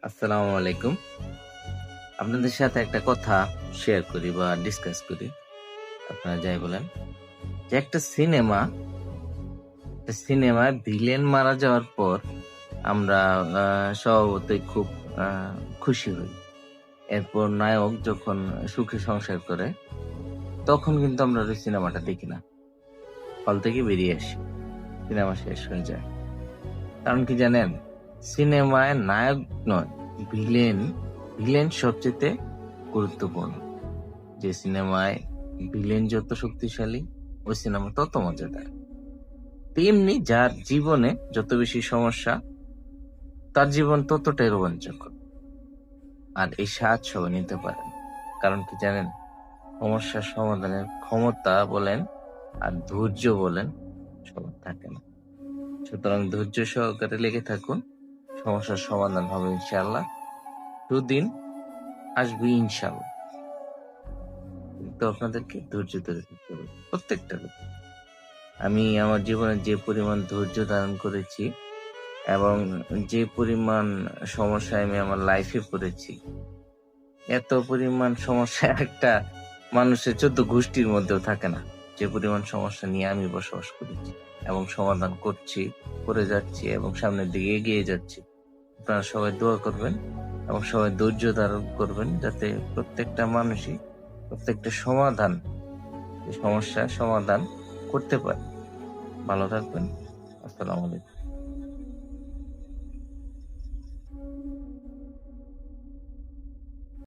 আসসালামু আলাইকুম। আপনাদের সাথে একটা কথা শেয়ার করি বা ডিসকাস করি। আপনারা যাই বলেন। যে একটা সিনেমায় ভিলেন মারা যাওয়ার পর আমরা স্বভাবতই খুব আ খুশি হই। এরপর নায়ক যখন সুখে সংসার করে, তখন কিন্তু আমরা ওই সিনেমাটা দেখি না। হল থেকে বেরিয়ে আসি। সিনেমা শেষ হয়ে যায়। কারণ কি জানেন? সিনেমায় নায়ক নয়, ভিলেন, ভিলেন সবচাইতে গুরুত্বপূর্ণ। যে সিনেমায় ভিলেন যত শক্তিশালী, ওই সিনেমা তত মজাদার। তেমনি যার জীবনে যত বেশি সমস্যা, তার জীবন ততটাই রোমাঞ্চকর। আর এই স্বাদ সবাই নিতে পারেন। কারণ কি জানেন? সমস্যার সমাধানের ক্ষমতা বলেন আর ধৈর্য বলেন সবার থাকে না। সুতরাং ধৈর্য সহকারে লেগে থাকুন। সমস্যার সমাধান হবে ইনশাআল্লাহ। সুদিন আসবে ইনশাআল্লাহ। কিন্তু আপনাদেরকে ধৈর্য ধরে থাকতে হবে। প্রত্যেকটা লোক। আমি আমার জীবনে যে পরিমাণ ধৈর্য ধারণ করেছি এবং যে পরিমাণ সমস্যায় আমি আমার লাইফে পড়েছি, এত পরিমাণ সমস্যা একটা মানুষের ১৪ গোষ্ঠীর মধ্যেও থাকে না। যে পরিমাণ সমস্যা নিয়ে আমি বসবাস করেছি এবং সমাধান করছি, করে যাচ্ছি এবং সামনের দিকে এগিয়ে যাচ্ছি। আপনারা সবাই দোয়া করবেন এবং সবাই ধৈর্য ধারণ করবেন যাতে প্রত্যেকটা মানুষই প্রত্যেকটা সমস্যার সমাধান করতে পারে। ভালো থাকবেন। আসসালামু আলাইকুম।